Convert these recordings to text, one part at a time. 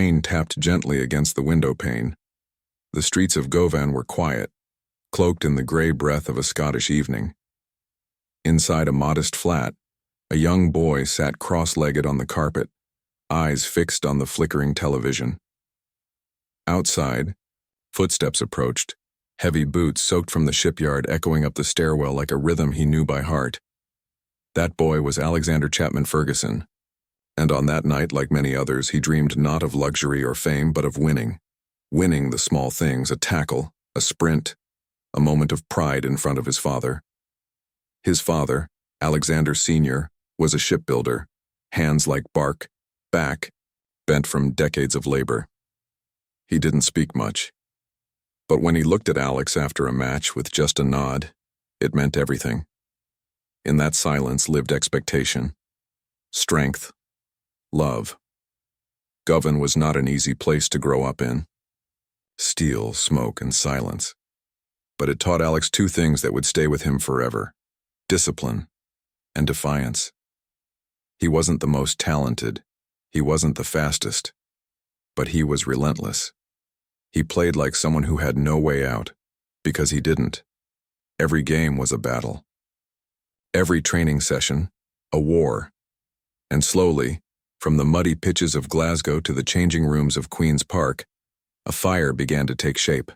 Rain tapped gently against the window pane. The streets of Govan were quiet, cloaked in the gray breath of a Scottish evening. Inside a modest flat, a young boy sat cross-legged on the carpet, eyes fixed on the flickering television. Outside, footsteps approached, heavy boots soaked from the shipyard echoing up the stairwell like a rhythm he knew by heart. That boy was Alexander Chapman Ferguson, and on that night, like many others, he dreamed not of luxury or fame, but of winning. Winning the small things, a tackle, a sprint, a moment of pride in front of his father. His father, Alexander Sr., was a shipbuilder, hands like bark, back, bent from decades of labor. He didn't speak much, but when he looked at Alex after a match with just a nod, it meant everything. In that silence lived expectation, strength, love. Govan was not an easy place to grow up in. Steel, smoke, and silence. But it taught Alex two things that would stay with him forever: discipline and defiance. He wasn't the most talented, he wasn't the fastest, but he was relentless. He played like someone who had no way out, because he didn't. Every game was a battle. Every training session, a war. And slowly, from the muddy pitches of Glasgow to the changing rooms of Queen's Park, a fire began to take shape.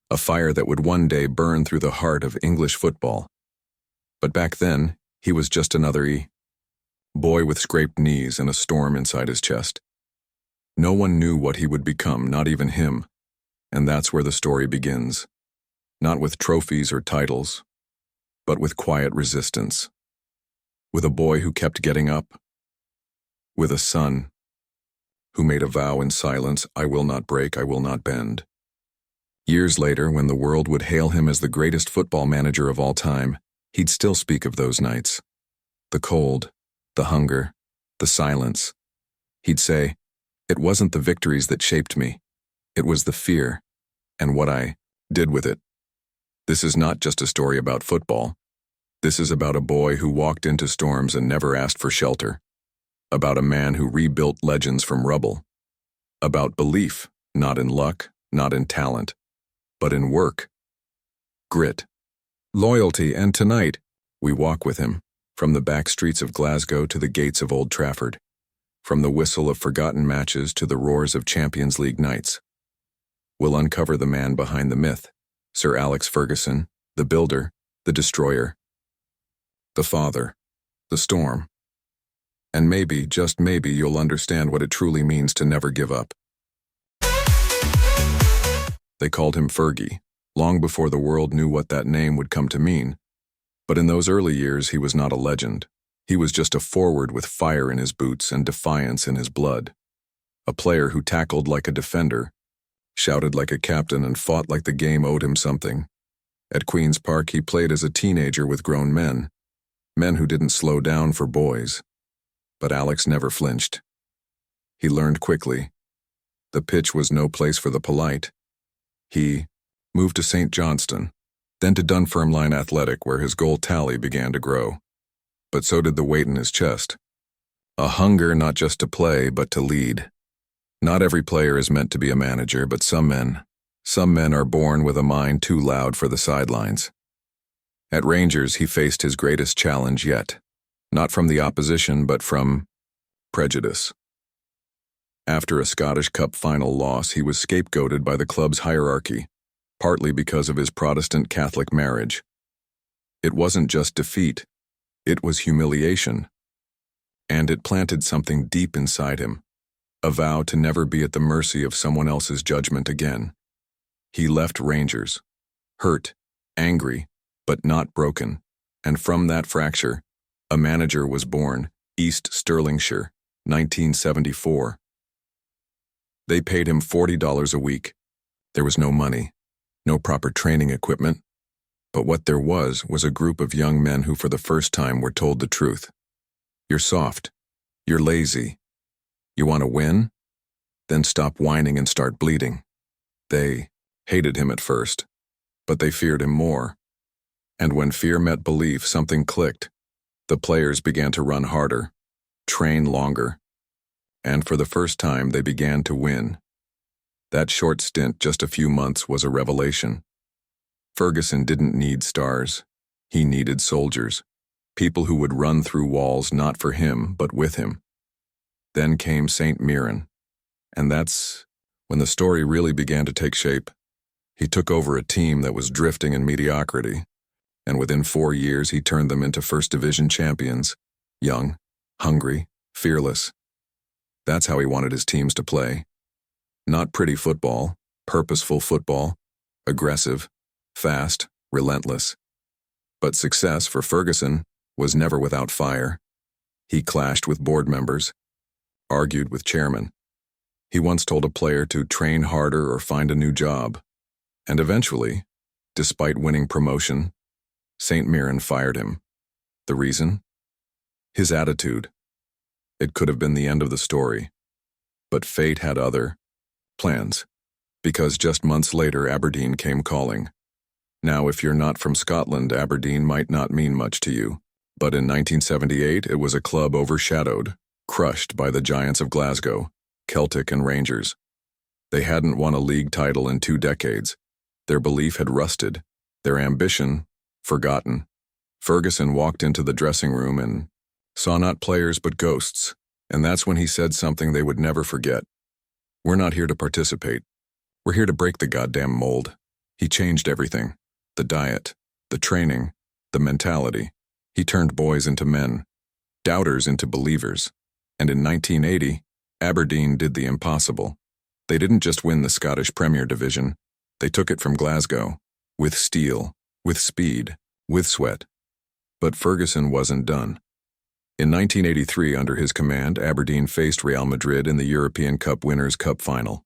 A fire that would one day burn through the heart of English football. But back then, he was just another boy with scraped knees and a storm inside his chest. No one knew what he would become, not even him. And that's where the story begins. Not with trophies or titles, but with quiet resistance. With a boy who kept getting up. With a son who made a vow in silence: I will not break, I will not bend. Years later, when the world would hail him as the greatest football manager of all time, he'd still speak of those nights. The cold, the hunger, the silence. He'd say, it wasn't the victories that shaped me. It was the fear, and what I did with it. This is not just a story about football. This is about a boy who walked into storms and never asked for shelter. About a man who rebuilt legends from rubble. About belief, not in luck, not in talent, but in work, grit, loyalty, and tonight, we walk with him, from the back streets of Glasgow to the gates of Old Trafford, from the whistle of forgotten matches to the roars of Champions League nights. We'll uncover the man behind the myth, Sir Alex Ferguson, the builder, the destroyer, the father, the storm. And maybe, just maybe, you'll understand what it truly means to never give up. They called him Fergie, long before the world knew what that name would come to mean. But in those early years, he was not a legend. He was just a forward with fire in his boots and defiance in his blood. A player who tackled like a defender, shouted like a captain, and fought like the game owed him something. At Queen's Park, he played as a teenager with grown men who didn't slow down for boys. But Alex never flinched. He learned quickly. The pitch was no place for the polite. He moved to St. Johnstone, then to Dunfermline Athletic, where his goal tally began to grow. But so did the weight in his chest. A hunger not just to play, but to lead. Not every player is meant to be a manager, but some men are born with a mind too loud for the sidelines. At Rangers, he faced his greatest challenge yet. Not from the opposition, but from prejudice. After a Scottish Cup final loss, he was scapegoated by the club's hierarchy, partly because of his Protestant Catholic marriage. It wasn't just defeat, it was humiliation. And it planted something deep inside him, a vow to never be at the mercy of someone else's judgment again. He left Rangers, hurt, angry, but not broken, and from that fracture, a manager was born, East Stirlingshire, 1974. They paid him $40 a week. There was no money, no proper training equipment, but what there was a group of young men who for the first time were told the truth. You're soft. You're lazy. You want to win? Then stop whining and start bleeding. They hated him at first, but they feared him more. And when fear met belief, something clicked. The players began to run harder, train longer, And for the first time, they began to win. That short stint, just a few months, was a revelation. Ferguson didn't need stars. He needed soldiers. People who would run through walls not for him, but with him. Then came St. Mirren. And that's when the story really began to take shape. He took over a team that was drifting in mediocrity, and within 4 years he turned them into First Division champions. Young, hungry, fearless. That's how he wanted his teams to play. Not pretty football, purposeful football, aggressive, fast, relentless. But success for Ferguson was never without fire. He clashed with board members, argued with chairmen. He once told a player to train harder or find a new job. And eventually, despite winning promotion, St. Mirren fired him. The reason? His attitude. It could have been the end of the story. But fate had other plans, because just months later Aberdeen came calling. Now, if you're not from Scotland, Aberdeen might not mean much to you. But in 1978, it was a club overshadowed, crushed by the giants of Glasgow, Celtic and Rangers. They hadn't won a league title in 2 decades. Their belief had rusted, their ambition forgotten. Ferguson walked into the dressing room and saw not players but ghosts, and that's when he said something they would never forget. "We're not here to participate. We're here to break the goddamn mold." He changed everything. The diet, the training, the mentality. He turned boys into men, doubters into believers. And in 1980, Aberdeen did the impossible. They didn't just win the Scottish Premier Division. They took it from Glasgow, with steel, with speed, with sweat. But Ferguson wasn't done. In 1983, under his command, Aberdeen faced Real Madrid in the European Cup Winners' Cup final.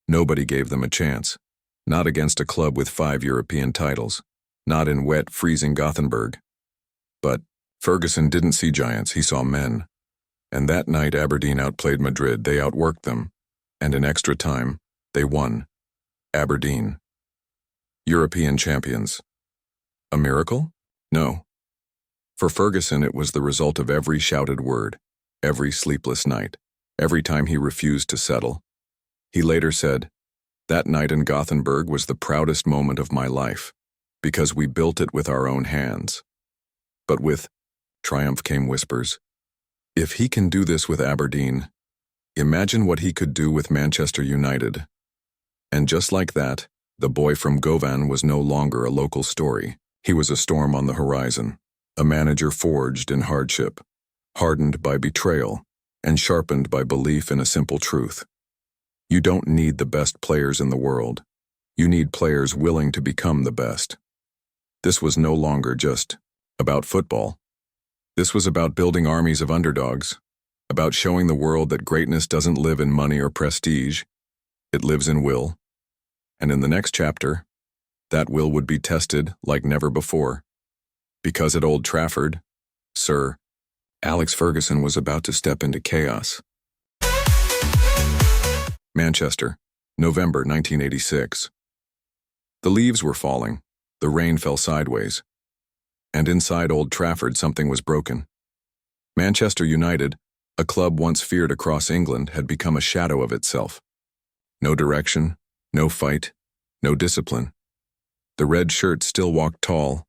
Nobody gave them a chance. Not against a club with 5 European titles. Not in wet, freezing Gothenburg. But Ferguson didn't see giants, he saw men. And that night Aberdeen outplayed Madrid, they outworked them. And in extra time, they won. Aberdeen. European champions. A miracle? No. For Ferguson, it was the result of every shouted word, every sleepless night, every time he refused to settle. He later said, "That night in Gothenburg was the proudest moment of my life, because we built it with our own hands." But with triumph came whispers. If he can do this with Aberdeen, imagine what he could do with Manchester United. And just like that, the boy from Govan was no longer a local story. He was a storm on the horizon, a manager forged in hardship, hardened by betrayal, and sharpened by belief in a simple truth. You don't need the best players in the world. You need players willing to become the best. This was no longer just about football. This was about building armies of underdogs, about showing the world that greatness doesn't live in money or prestige. It lives in will. And in the next chapter, that will would be tested like never before. Because at Old Trafford, Sir Alex Ferguson was about to step into chaos. Manchester, November 1986. The leaves were falling. The rain fell sideways. And inside Old Trafford, something was broken. Manchester United, a club once feared across England, had become a shadow of itself. No direction, no fight, no discipline. The red shirts still walked tall,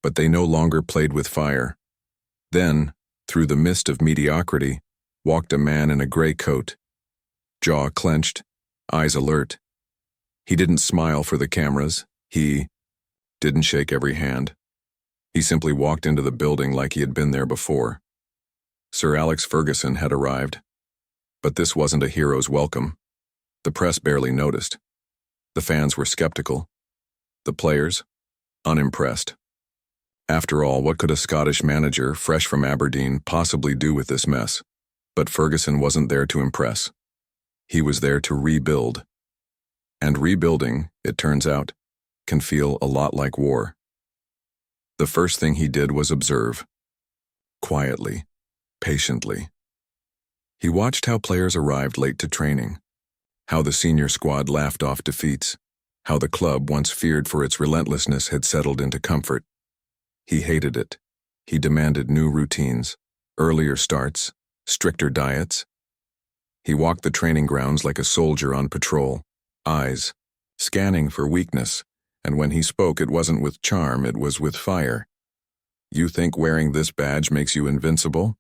but they no longer played with fire. Then, through the mist of mediocrity, walked a man in a gray coat, jaw clenched, eyes alert. He didn't smile for the cameras. He didn't shake every hand. He simply walked into the building like he had been there before. Sir Alex Ferguson had arrived. But this wasn't a hero's welcome. The press barely noticed. The fans were skeptical. The players, unimpressed. After all, what could a Scottish manager, fresh from Aberdeen, possibly do with this mess? But Ferguson wasn't there to impress. He was there to rebuild. And rebuilding, it turns out, can feel a lot like war. The first thing he did was observe. Quietly, patiently. He watched how players arrived late to training, how the senior squad laughed off defeats, how the club, once feared for its relentlessness, had settled into comfort. He hated it. He demanded new routines, earlier starts, stricter diets. He walked the training grounds like a soldier on patrol, eyes scanning for weakness, and when he spoke it wasn't with charm, it was with fire. You think wearing this badge makes you invincible?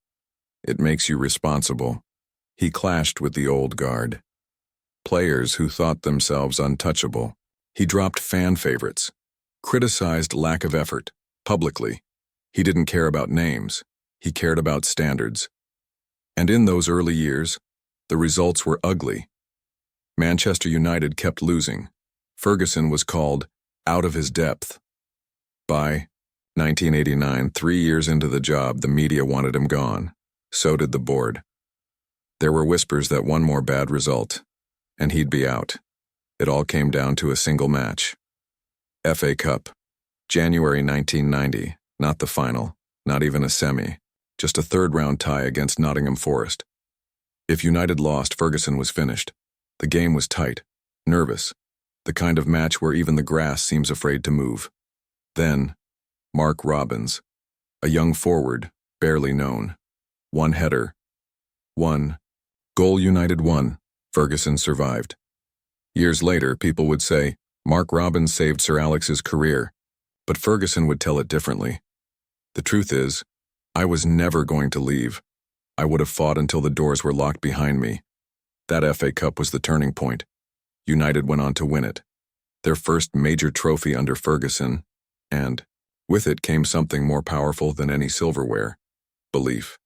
It makes you responsible. He clashed with the old guard. Players who thought themselves untouchable. He dropped fan favorites, criticized lack of effort, publicly. He didn't care about names. He cared about standards. And in those early years, the results were ugly. Manchester United kept losing. Ferguson was called out of his depth. By 1989, 3 years into the job, the media wanted him gone. So did the board. There were whispers that one more bad result, and he'd be out. It all came down to a single match. FA Cup, January 1990, not the final, not even a semi, just a third-round tie against Nottingham Forest. If United lost, Ferguson was finished. The game was tight, nervous, the kind of match where even the grass seems afraid to move. Then, Mark Robins, a young forward, barely known. One header. One goal. United won. Ferguson survived. Years later, people would say, Mark Robins saved Sir Alex's career, but Ferguson would tell it differently. The truth is, I was never going to leave. I would have fought until the doors were locked behind me. That FA Cup was the turning point. United went on to win it, their first major trophy under Ferguson, and with it came something more powerful than any silverware: belief.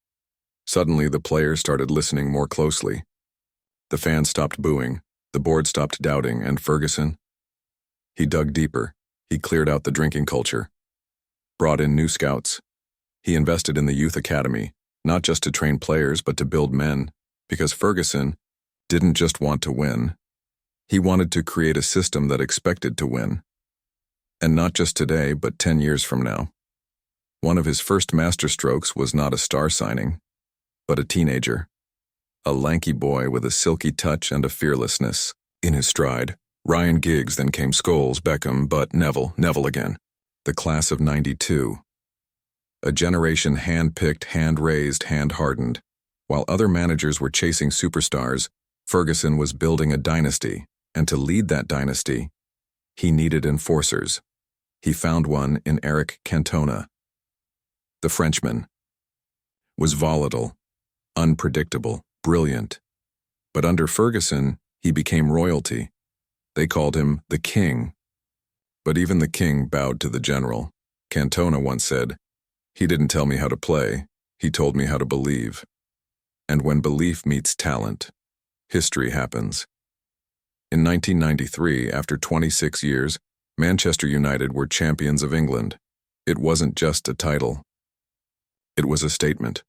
Suddenly, the players started listening more closely. The fans stopped booing, the board stopped doubting, and Ferguson? He dug deeper. He cleared out the drinking culture, brought in new scouts. He invested in the youth academy, not just to train players but to build men, because Ferguson didn't just want to win. He wanted to create a system that expected to win. And not just today, but 10 years from now. One of his first masterstrokes was not a star signing, but a teenager. A lanky boy with a silky touch and a fearlessness in his stride. Ryan Giggs, then came Scholes, Beckham, but Neville again. The class of '92. A generation hand-picked, hand-raised, hand-hardened. While other managers were chasing superstars, Ferguson was building a dynasty, and to lead that dynasty, he needed enforcers. He found one in Eric Cantona. The Frenchman was volatile, unpredictable, brilliant. But under Ferguson, he became royalty. They called him the king. But even the king bowed to the general. Cantona once said, "He didn't tell me how to play, he told me how to believe." And when belief meets talent, history happens. In 1993, after 26 years, Manchester United were champions of England. It wasn't just a title. It was a statement.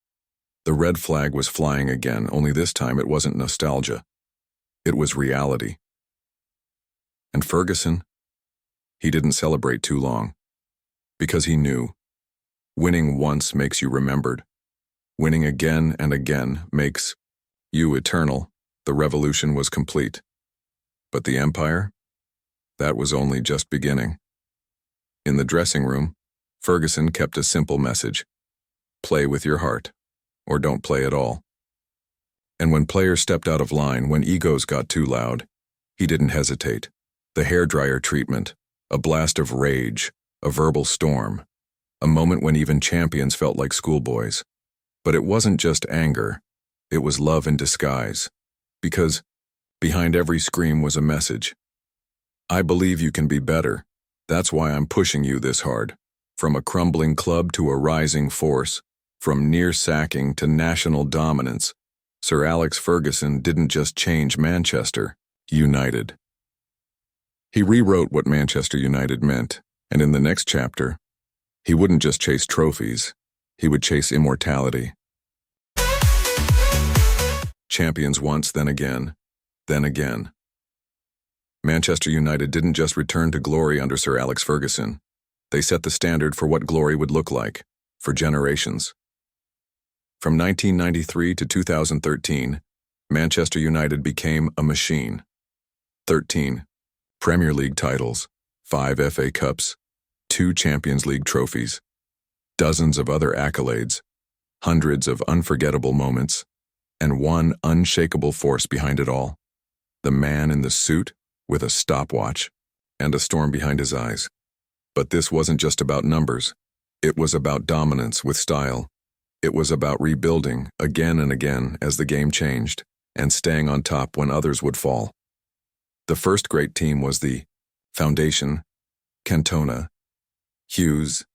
The red flag was flying again, only this time it wasn't nostalgia. It was reality. And Ferguson? He didn't celebrate too long. Because he knew. Winning once makes you remembered. Winning again and again makes you eternal. The revolution was complete. But the empire? That was only just beginning. In the dressing room, Ferguson kept a simple message. Play with your heart, or don't play at all. And when players stepped out of line, when egos got too loud, he didn't hesitate. The hairdryer treatment, a blast of rage, a verbal storm, a moment when even champions felt like schoolboys. But it wasn't just anger, it was love in disguise. Because behind every scream was a message. I believe you can be better. That's why I'm pushing you this hard. From a crumbling club to a rising force, from near sacking to national dominance, Sir Alex Ferguson didn't just change Manchester United. He rewrote what Manchester United meant, and in the next chapter, he wouldn't just chase trophies, he would chase immortality. Champions once, then again, then again. Manchester United didn't just return to glory under Sir Alex Ferguson. They set the standard for what glory would look like, for generations. From 1993 to 2013, Manchester United became a machine. 13 Premier League titles, 5 FA Cups, 2 Champions League trophies, dozens of other accolades, hundreds of unforgettable moments, and one unshakable force behind it all. The man in the suit with a stopwatch and a storm behind his eyes. But this wasn't just about numbers. It was about dominance with style. It was about rebuilding again and again as the game changed, and staying on top when others would fall. The first great team was the Foundation, Cantona, Hughes,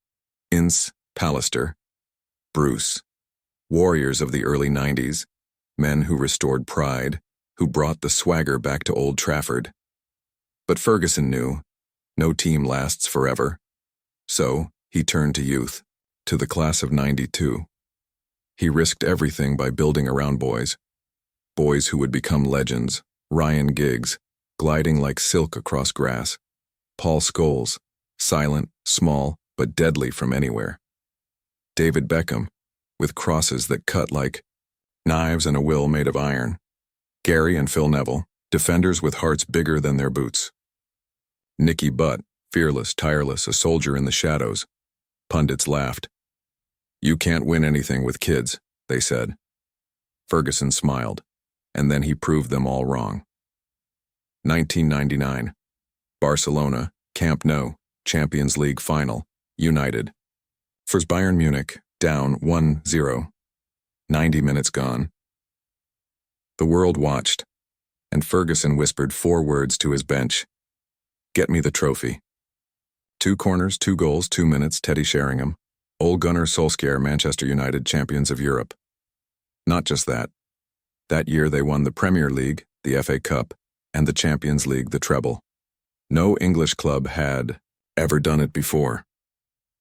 Ince, Pallister, Bruce, warriors of the early 90s, men who restored pride, who brought the swagger back to Old Trafford. But Ferguson knew, no team lasts forever. So, he turned to youth, to the class of '92. He risked everything by building around boys. Boys who would become legends, Ryan Giggs, gliding like silk across grass. Paul Scholes, silent, small, but deadly from anywhere. David Beckham, with crosses that cut like knives and a will made of iron. Gary and Phil Neville, defenders with hearts bigger than their boots. Nicky Butt, fearless, tireless, a soldier in the shadows. Pundits laughed. "You can't win anything with kids," they said. Ferguson smiled, and then he proved them all wrong. 1999. Barcelona, Camp Nou, Champions League final, United. First Bayern Munich, down 1-0. 90 minutes gone. The world watched, and Ferguson whispered 4 words to his bench. "Get me the trophy." 2 corners, 2 goals, 2 minutes, Teddy Sheringham. Ole Gunnar Solskjaer, Manchester United, champions of Europe. Not just that. That year they won the Premier League, the FA Cup, and the Champions League, the treble. No English club had ever done it before.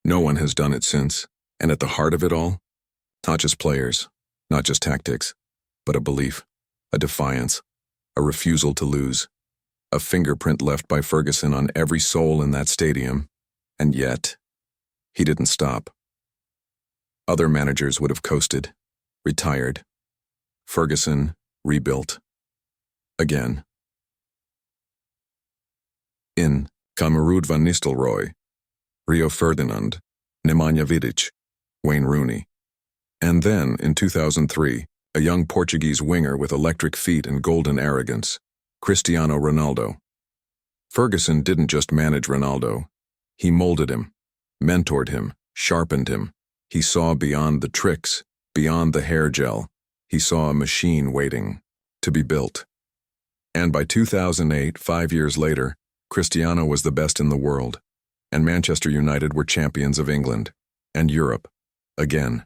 No one has done it since, and at the heart of it all, not just players, not just tactics, but a belief, a defiance, a refusal to lose, a fingerprint left by Ferguson on every soul in that stadium, and yet, he didn't stop. Other managers would have coasted, retired. Ferguson rebuilt. Again. In Kamerud van Nistelrooy, Rio Ferdinand, Nemanja Vidic, Wayne Rooney. And then, in 2003, a young Portuguese winger with electric feet and golden arrogance, Cristiano Ronaldo. Ferguson didn't just manage Ronaldo. He molded him, mentored him, sharpened him. He saw beyond the tricks, beyond the hair gel. He saw a machine waiting to be built. And by 2008, 5 years later, Cristiano was the best in the world, and Manchester United were champions of England and Europe, again.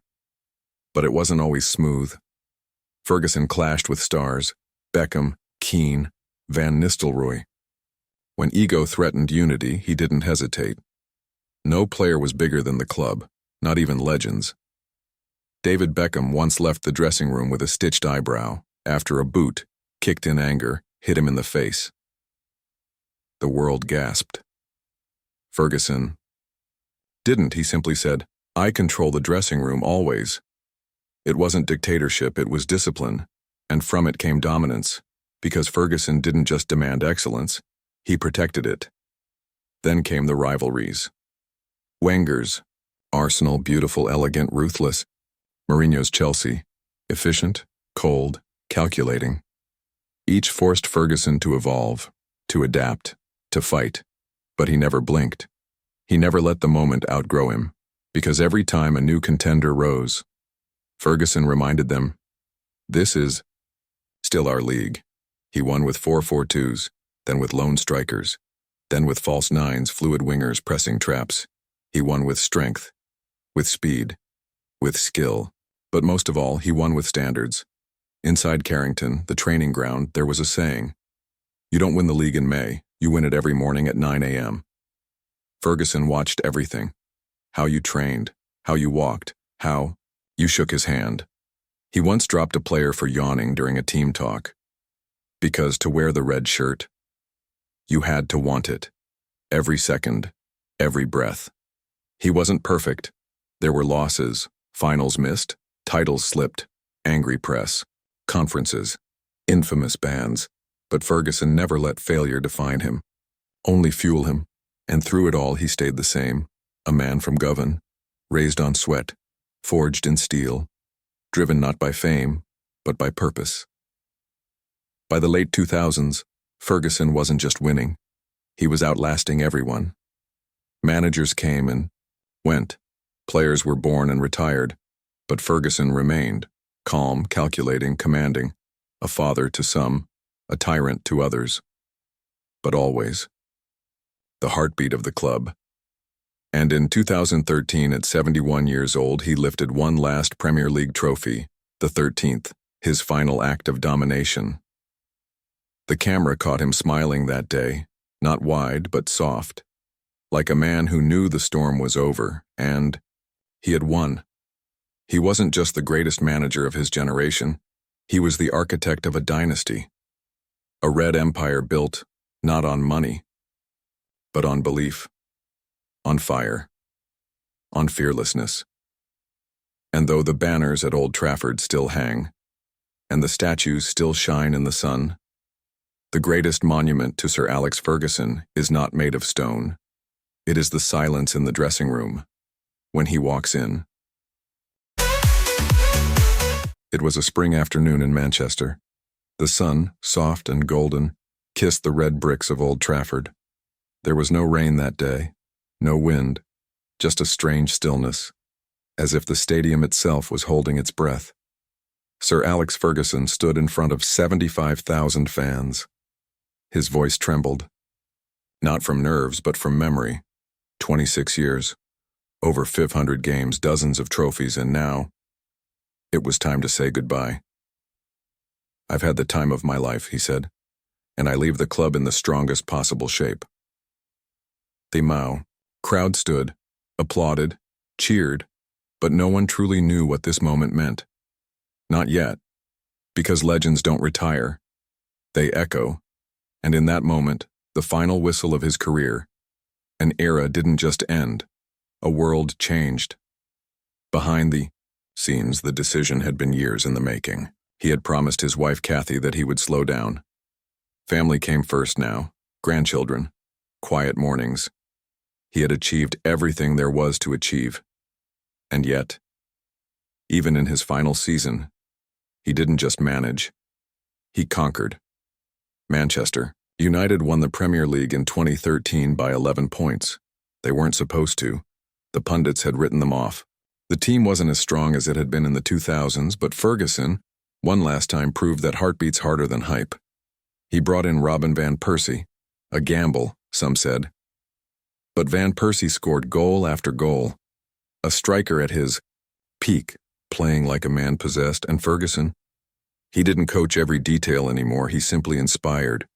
But it wasn't always smooth. Ferguson clashed with stars, Beckham, Keane, Van Nistelrooy. When ego threatened unity, he didn't hesitate. No player was bigger than the club, not even legends. David Beckham once left the dressing room with a stitched eyebrow after a boot, kicked in anger, hit him in the face. The world gasped. Ferguson didn't. He simply said, "I control the dressing room always." It wasn't dictatorship, it was discipline, and from it came dominance, because Ferguson didn't just demand excellence, he protected it. Then came the rivalries. Wenger's Arsenal, beautiful, elegant, ruthless. Mourinho's Chelsea, efficient, cold, calculating. Each forced Ferguson to evolve, to adapt, to fight, but he never blinked. He never let the moment outgrow him, because every time a new contender rose, Ferguson reminded them, "This is still our league." He won with 4-4-2s, then with lone strikers, then with false nines, fluid wingers pressing traps. He won with strength, with speed, with skill, but most of all, he won with standards. Inside Carrington, the training ground, there was a saying, "You don't win the league in May, you win it every morning at 9 a.m. Ferguson watched everything. How you trained, how you walked, how you shook his hand. He once dropped a player for yawning during a team talk. Because to wear the red shirt, you had to want it. Every second, every breath. He wasn't perfect. There were losses, finals missed, titles slipped, angry press, conferences, infamous bans, but Ferguson never let failure define him, only fuel him, and through it all he stayed the same, a man from Govan, raised on sweat, forged in steel, driven not by fame, but by purpose. By the late 2000s, Ferguson wasn't just winning, he was outlasting everyone. Managers came and went, players were born and retired, but Ferguson remained, calm, calculating, commanding, a father to some, a tyrant to others, but always the heartbeat of the club. And in 2013, at 71 years old, he lifted one last Premier League trophy, the 13th, his final act of domination. The camera caught him smiling that day, not wide but soft, like a man who knew the storm was over, and he had won. He wasn't just the greatest manager of his generation, he was the architect of a dynasty. A red empire built, not on money, but on belief, on fire, on fearlessness. And though the banners at Old Trafford still hang, and the statues still shine in the sun, the greatest monument to Sir Alex Ferguson is not made of stone. It is the silence in the dressing room, when he walks in. It was a spring afternoon in Manchester. The sun, soft and golden, kissed the red bricks of Old Trafford. There was no rain that day, no wind, just a strange stillness, as if the stadium itself was holding its breath. Sir Alex Ferguson stood in front of 75,000 fans. His voice trembled, not from nerves but from memory. 26 years, over 500 games, dozens of trophies, and now it was time to say goodbye. "I've had the time of my life," he said, "and I leave the club in the strongest possible shape." The crowd stood, applauded, cheered, but no one truly knew what this moment meant. Not yet, because legends don't retire. They echo, and in that moment, the final whistle of his career, an era didn't just end, a world changed. Behind the scenes, the decision had been years in the making. He had promised his wife Kathy that he would slow down. Family came first now, grandchildren, quiet mornings. He had achieved everything there was to achieve. And yet, even in his final season, he didn't just manage, he conquered. Manchester United won the Premier League in 2013 by 11 points. They weren't supposed to. The pundits had written them off. The team wasn't as strong as it had been in the 2000s, but Ferguson, one last time, proved that heart beats harder than hype. He brought in Robin van Persie, a gamble, some said. But Van Persie scored goal after goal, a striker at his peak, playing like a man possessed, and Ferguson, he didn't coach every detail anymore, he simply inspired.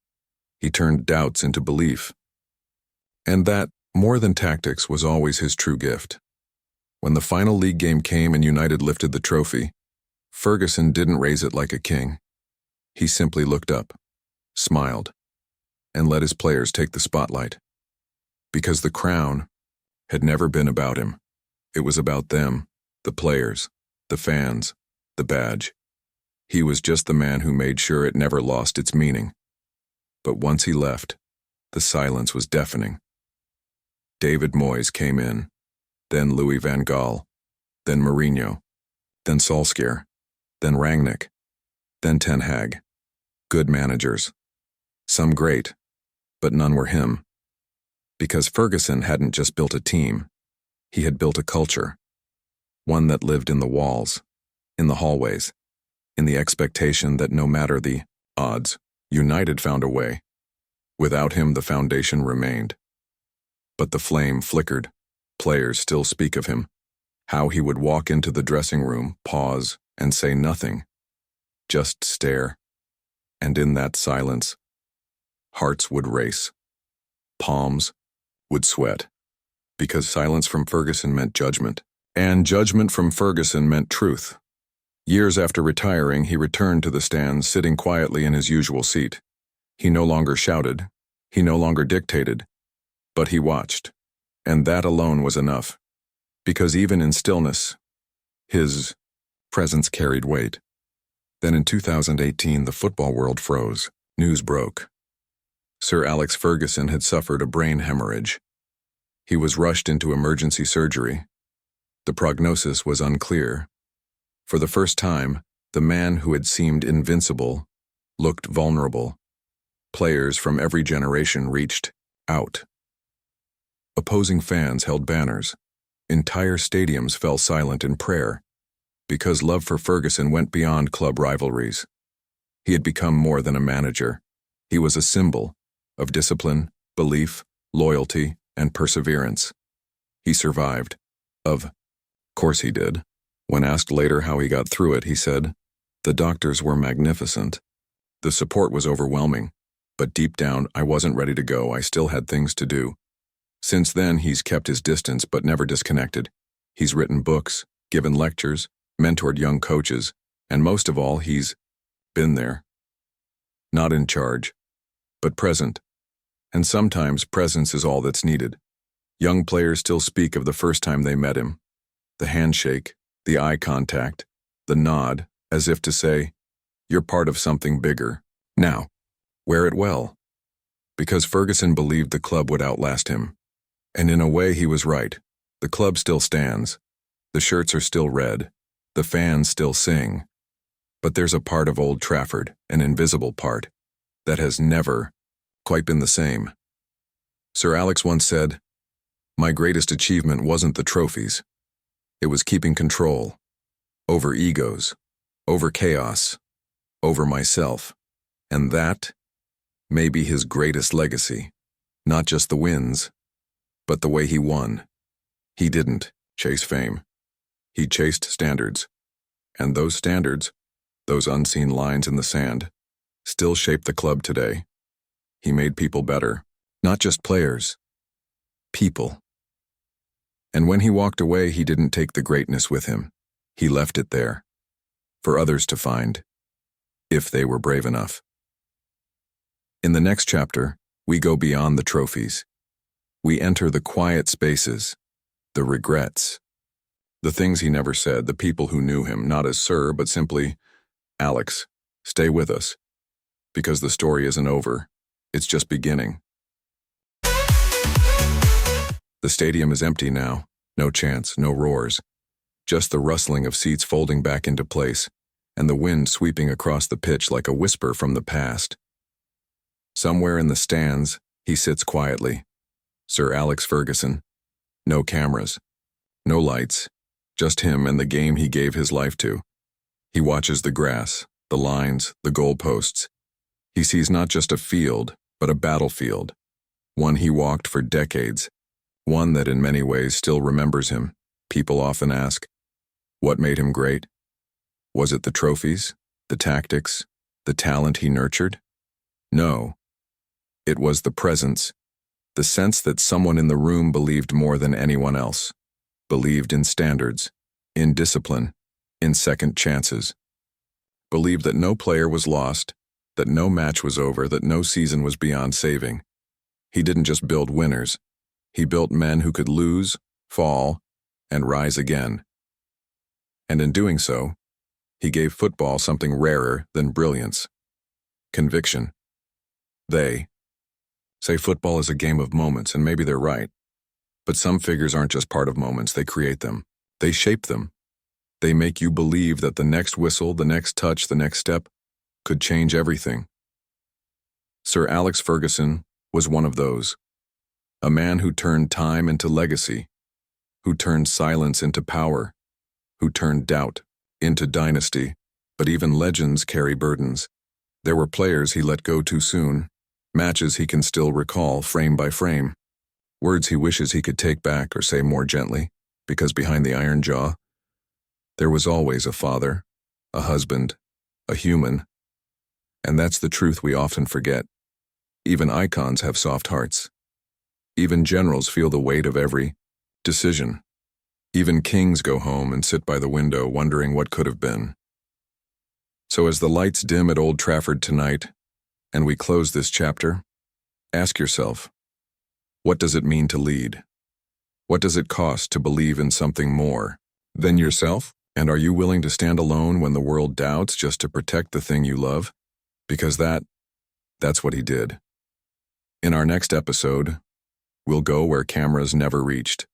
He turned doubts into belief. And that, more than tactics, was always his true gift. When the final league game came and United lifted the trophy, Ferguson didn't raise it like a king. He simply looked up, smiled, and let his players take the spotlight. Because the crown had never been about him. It was about them, the players, the fans, the badge. He was just the man who made sure it never lost its meaning. But once he left, the silence was deafening. David Moyes came in, then Louis van Gaal, then Mourinho, then Solskjaer, then Rangnick, then Ten Hag. Good managers. Some great, but none were him. Because Ferguson hadn't just built a team, he had built a culture. One that lived in the walls, in the hallways, in the expectation that no matter the odds, United found a way. Without him, the foundation remained. But the flame flickered. Players still speak of him. How he would walk into the dressing room, pause, and say nothing. Just stare. And in that silence, hearts would race. Palms would sweat. Because silence from Ferguson meant judgment. And judgment from Ferguson meant truth. Years after retiring, he returned to the stands, sitting quietly in his usual seat. He no longer shouted. He no longer dictated. But he watched. And that alone was enough. Because even in stillness, his presence carried weight. Then in 2018, the football world froze. News broke. Sir Alex Ferguson had suffered a brain hemorrhage. He was rushed into emergency surgery. The prognosis was unclear. For the first time, The man who had seemed invincible looked vulnerable. Players from every generation reached out. Opposing fans held banners. Entire stadiums fell silent in prayer, because love for Ferguson went beyond club rivalries. He had become more than a manager. He was a symbol of discipline, belief, loyalty, and perseverance. He survived. Of course he did. When asked later how he got through it, he said, "The doctors were magnificent. The support was overwhelming. But deep down, I wasn't ready to go. I still had things to do." Since then, he's kept his distance but never disconnected. He's written books, given lectures, mentored young coaches, and most of all, he's been there. Not in charge, but present. And sometimes presence is all that's needed. Young players still speak of the first time they met him. The handshake, the eye contact, the nod, as if to say, "You're part of something bigger. Now, wear it well." Because Ferguson believed the club would outlast him. And in a way, he was right. The club still stands. The shirts are still red. The fans still sing. But there's a part of Old Trafford, an invisible part, that has never quite been the same. Sir Alex once said, "My greatest achievement wasn't the trophies. It was keeping control. Over egos. Over chaos. Over myself. And that may be his greatest legacy. Not just the wins, but the way he won. He didn't chase fame. He chased standards. And those standards, those unseen lines in the sand, still shape the club today. He made people better. Not just players. People. And when he walked away, he didn't take the greatness with him. He left it there. For others to find. If they were brave enough. In the next chapter, we go beyond the trophies. We enter the quiet spaces, the regrets, the things he never said, the people who knew him, not as Sir, but simply, "Alex, stay with us." Because the story isn't over, it's just beginning. The stadium is empty now, no chants, no roars, just the rustling of seats folding back into place, and the wind sweeping across the pitch like a whisper from the past. Somewhere in the stands, he sits quietly. Sir Alex Ferguson. No cameras. No lights. Just him and the game he gave his life to. He watches the grass, the lines, the goalposts. He sees not just a field, but a battlefield. One he walked for decades. One that in many ways still remembers him. People often ask, what made him great? Was it the trophies, the tactics, the talent he nurtured? No. It was the presence. The sense that someone in the room believed more than anyone else, believed in standards, in discipline, in second chances, believed that no player was lost, that no match was over, that no season was beyond saving. He didn't just build winners, he built men who could lose, fall, and rise again. And in doing so, he gave football something rarer than brilliance: conviction. They say football is a game of moments, and maybe they're right. But some figures aren't just part of moments, they create them. They shape them. They make you believe that the next whistle, the next touch, the next step could change everything. Sir Alex Ferguson was one of those. A man who turned time into legacy, who turned silence into power, who turned doubt into dynasty. But even legends carry burdens. There were players he let go too soon. Matches he can still recall frame by frame. Words he wishes he could take back or say more gently, because behind the iron jaw, there was always a father, a husband, a human. And that's the truth we often forget. Even icons have soft hearts. Even generals feel the weight of every decision. Even kings go home and sit by the window wondering what could have been. So as the lights dim at Old Trafford tonight, and we close this chapter, ask yourself, what does it mean to lead? What does it cost to believe in something more than yourself? And are you willing to stand alone when the world doubts just to protect the thing you love? Because that's what he did. In our next episode, we'll go where cameras never reached,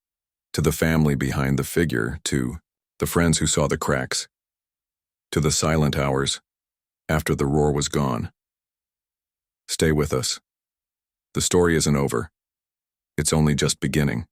to the family behind the figure, to the friends who saw the cracks, to the silent hours after the roar was gone. Stay with us. The story isn't over. It's only just beginning.